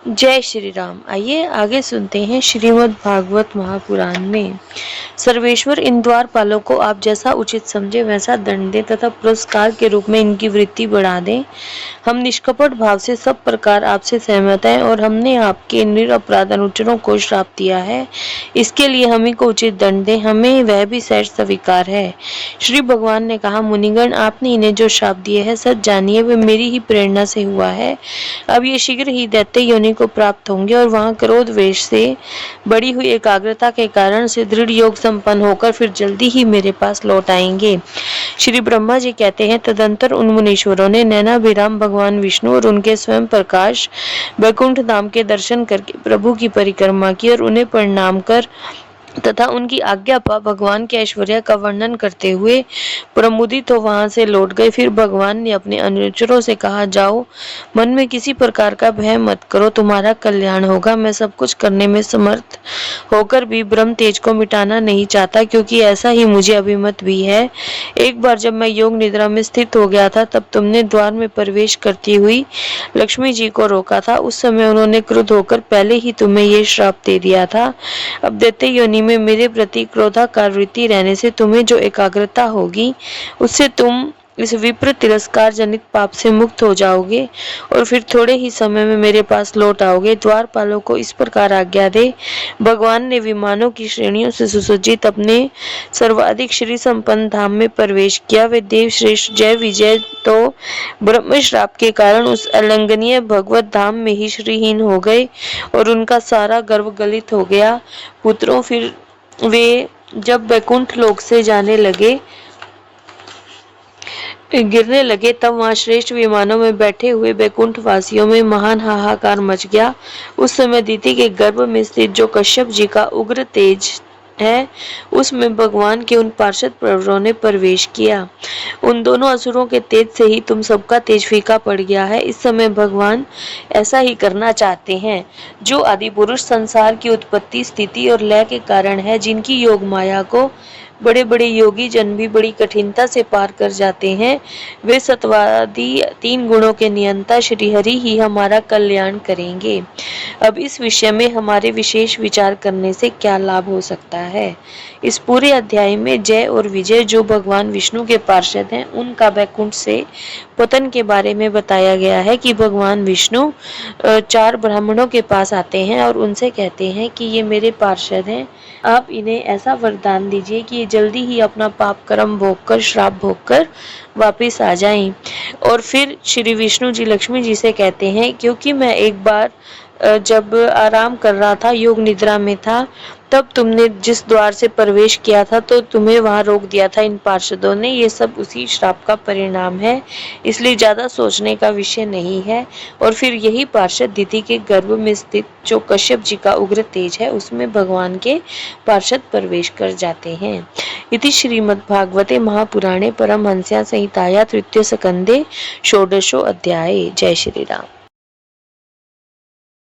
जय श्री राम। आइए आगे सुनते हैं श्रीमद् भागवत महापुराण में। सर्वेश्वर, इन द्वारपालों को आप जैसा उचित समझे वैसा दंड दें तथा पुरस्कार के रूप में इनकी वृत्ति बढ़ा दें। हम निष्कपट भाव से सब प्रकार आपसे सहमत हैं और हमने आपके निरपराध अनुचरों को श्राप दिया है। इसके लिए हम ही को उचित दंड दें, हमें वह भी सहज स्वीकार है। श्री भगवान ने कहा, मुनिगण, आपने इन्हें जो श्राप दिए हैं सच जानिए वे मेरी ही प्रेरणा से हुआ है। अब ये शीघ्र ही दैत्य योनि को प्राप्त होंगे और वहां क्रोध वेश से बढ़ी हुई एकाग्रता के कारण से दृढ़ योग संपन्न होकर फिर जल्दी ही मेरे पास लौट आएंगे। श्री ब्रह्मा जी कहते हैं, तदंतर उन मुनीश्वरों ने नैनाभिराम भगवान विष्णु और उनके स्वयं प्रकाश वैकुंठ धाम के दर्शन करके प्रभु की परिक्रमा की और उन्हें प्रणाम कर तथा उनकी आज्ञा पा भगवान के ऐश्वर्य का वर्णन करते हुए प्रमुदित हो वहां से लौट गए। फिर भगवान ने अपने अनुचरों से कहा, जाओ, मन में किसी प्रकार का भय मत करो, तुम्हारा कल्याण होगा। मैं सब कुछ करने में समर्थ होकर भी ब्रह्म तेज को मिटाना नहीं चाहता, क्योंकि ऐसा ही मुझे अभिमत भी है। एक बार जब मैं योग निद्रा में स्थित हो गया था, तब तुमने द्वार में प्रवेश करती हुई लक्ष्मी जी को रोका था। उस समय उन्होंने क्रुद्ध होकर पहले ही तुम्हें ये श्राप दे दिया था। अब दैत्य योनि में मेरे प्रति क्रोधाकार वृत्ति रहने से तुम्हें जो एकाग्रता होगी, उससे तुम इस विप्र तिरस्कार जनित पाप से मुक्त हो जाओगे और फिर थोड़े ही समय में मेरे पास लौट आओगे। द्वारपालों को इस प्रकार आज्ञा दे। भगवान ने विमानों की श्रेणियों से सुसज्जित अपने सर्वाधिक श्री संपन्न धाम में प्रवेश किया। वे देव श्रेष्ठ जय विजय तो ब्रह्म श्राप के कारण उस अलंघनीय भगवत धाम में ही श्रीहीन हो गए और उनका सारा गर्व गलित हो गया। पुत्रों, फिर वे जब वैकुंठ लोक से गिरने लगे तब वहां श्रेष्ठ विमानों में बैठे हुए वैकुंठ वासियों में महान हाहाकार मच गया। उस समय दीति के गर्भ में स्थित जो कश्यप जी का उग्र तेज है, उसमें भगवान के उन पार्षद प्रवरों ने प्रवेश किया। उन दोनों असुरों के तेज से ही तुम सबका तेज फीका पड़ गया है। इस समय भगवान ऐसा ही करना चाहते हैं। जो आदि पुरुष संसार की उत्पत्ति, स्थिति और लय के कारण है, जिनकी योग माया को बड़े बड़े योगी जन भी बड़ी कठिनता से पार कर जाते हैं, वे सत्वादि 3 गुणों के नियंता श्री हरि ही हमारा कल्याण करेंगे। अब इस विषय में हमारे विशेष विचार करने से क्या लाभ हो सकता है। इस पूरे अध्याय में जय और विजय जो भगवान विष्णु के पार्षद हैं, उनका वैकुंठ से पतन के बारे में बताया गया है कि भगवान विष्णु 4 ब्राह्मणों के पास आते हैं और उनसे कहते हैं कि ये मेरे पार्षद हैं, आप इन्हें ऐसा वरदान दीजिए कि ये जल्दी ही अपना पाप कर्म भोगकर, श्राप भोगकर वापिस आ जाएं। और फिर श्री विष्णु जी लक्ष्मी जी से कहते हैं, क्योंकि मैं एक बार जब आराम कर रहा था, योग निद्रा में था, तब तुमने जिस द्वार से प्रवेश किया था तो तुम्हें वहां रोक दिया था इन पार्षदों ने। ये सब उसी श्राप का परिणाम है, इसलिए ज्यादा सोचने का विषय नहीं है। और फिर यही पार्षद दीति के गर्भ में स्थित जो कश्यप जी का उग्र तेज है, उसमें भगवान के पार्षद प्रवेश कर जाते हैं। इति श्रीमद्भागवते महापुराणे परमहंस्यां संहितायां 3. स्कन्धे 16. अध्याये। जय श्री राम।